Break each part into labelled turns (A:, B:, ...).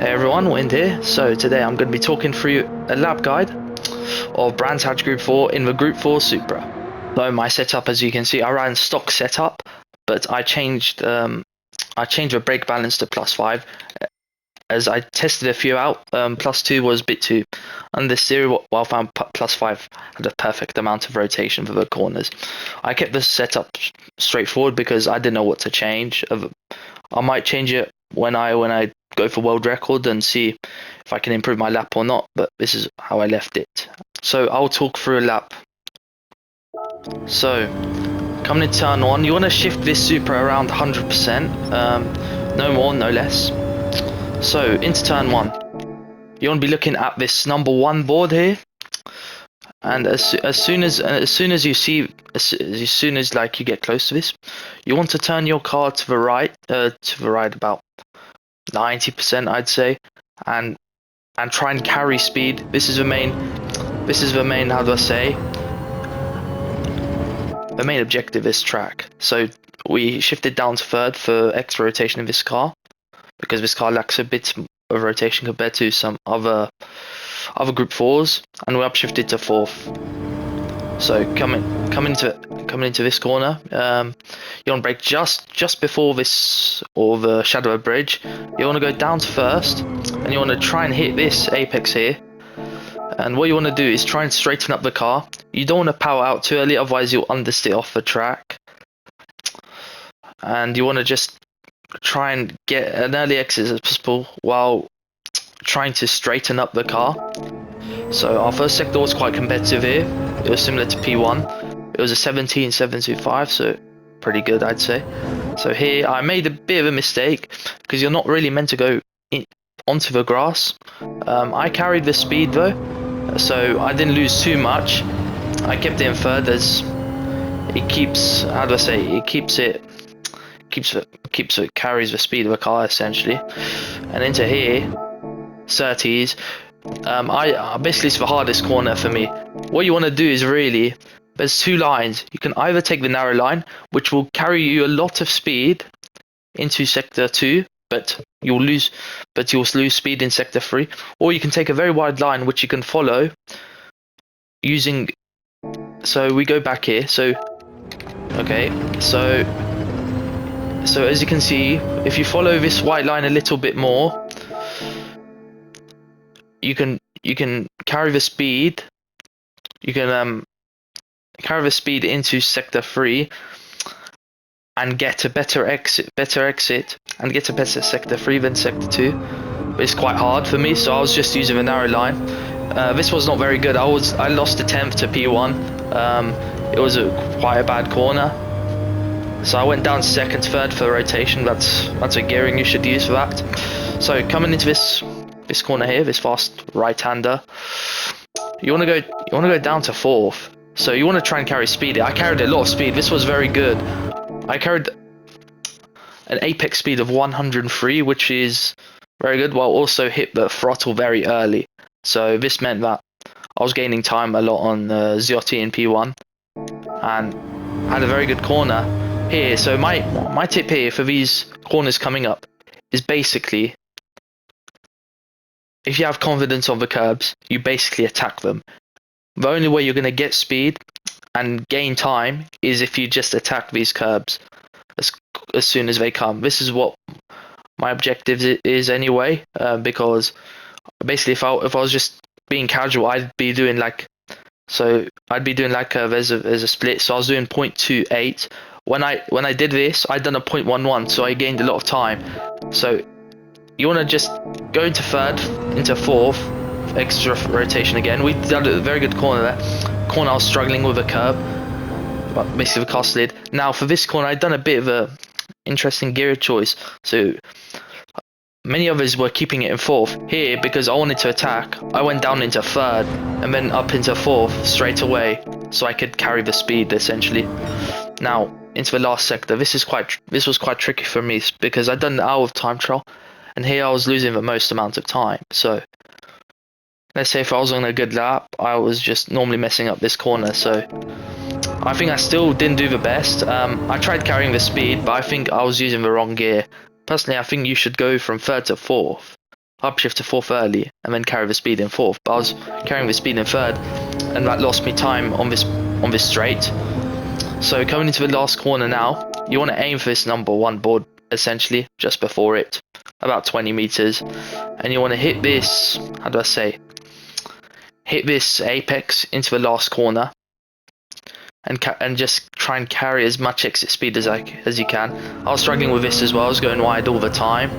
A: Hey everyone, Wind here. So today I'm going to be talking through a lap guide of Brand's Gr4 in the Gr4 Supra. So my setup, as you can see, I ran stock setup, but I changed the brake balance to +5 as I tested a few out. +2 was a bit too understeer, while I found +5 had a perfect amount of rotation for the corners. I kept this setup straightforward because I didn't know what to change. I might change it when I go for world record and see if I can improve my lap or not, but this is how I left it. So I'll talk through a lap. So coming into turn 1, you want to shift this Supra around 100%, no more, no less. So into turn 1, you want to be looking at this number 1 board here, and as soon as you see, as soon as like you get close to this, you want to turn your car to the right about 90%, I'd say, and try and carry speed. This is the main, how do I say, the main objective of this track. So we shifted down to third for extra rotation in this car, because this car lacks a bit of rotation compared to some other Group 4s, and we're upshifted to fourth. So coming into this corner, you want to brake just before this, or the shadow of bridge. You want to go down to first, and you want to try and hit this apex here. And what you want to do is try and straighten up the car. You don't want to power out too early, otherwise you'll understeer off the track. And you want to just try and get an early exit as possible while trying to straighten up the car. So our first sector was quite competitive here. It was similar to P1. It was a 17.725, so pretty good, I'd say. So here I made a bit of a mistake, because you're not really meant to go onto the grass. I carried the speed though, so I didn't lose too much. I kept it in third, as it keeps, how do I say, it carries the speed of the car essentially. And into here, 30s. I basically, it's the hardest corner for me. What you want to do is really, there's two lines. You can either take the narrow line, which will carry you a lot of speed into sector 2, but you'll lose speed in sector 3, or you can take a very wide line which you can follow using. So we go back here. So okay, so as you can see, if you follow this white line a little bit more, you can carry the speed. You can carry the speed into sector 3 and get a better exit, and get a better sector 3 than sector 2. But it's quite hard for me, so I was just using a narrow line. This was not very good. I lost a 10th to P1. It was quite a bad corner. So I went down second, third for rotation. That's a gearing you should use for that. So coming into this corner here, this fast right-hander, you want to go down to fourth. So you want to try and carry speed. I carried a lot of speed. This was very good. I carried an apex speed of 103, which is very good, while also hit the throttle very early. So this meant that I was gaining time a lot on Ziotti in P1, and had a very good corner here. So my tip here for these corners coming up is basically, if you have confidence on the curbs, you basically attack them. The only way you're going to get speed and gain time is if you just attack these curbs as soon as they come. This is what my objective is anyway, because basically if I was just being casual, I'd be doing like there's a split, so I was doing 0.28. When I did this, I'd done a 0.11, so I gained a lot of time. So you want to just go into third, into fourth, extra rotation again. We did a very good corner there. Corner I was struggling with a curb, but basically the car slid. Now for this corner, I'd done a bit of a interesting gear choice. So many others were keeping it in fourth. Here, because I wanted to attack, I went down into third and then up into fourth straight away, so I could carry the speed essentially. Now into the last sector. This was quite tricky for me, because I'd done an hour of time trial, and here I was losing the most amount of time. So let's say if I was on a good lap, I was just normally messing up this corner. So I think I still didn't do the best. I tried carrying the speed, but I think I was using the wrong gear. Personally, I think you should go from third to fourth. upshift to fourth early and then carry the speed in fourth. But I was carrying the speed in third, and that lost me time on this straight. So coming into the last corner now, you want to aim for this number 1 board essentially just before it, about 20 meters, and you want to hit this. How do I say? Hit this apex into the last corner, and just try and carry as much exit speed as you can. I was struggling with this as well. I was going wide all the time,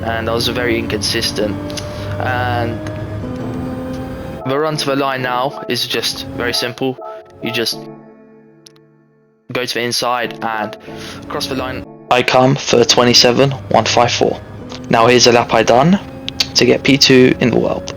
A: and I was very inconsistent. And the run to the line now is just very simple. You just go to the inside and cross the line. I come for 27.154. Now here's a lap I done to get P2 in the world.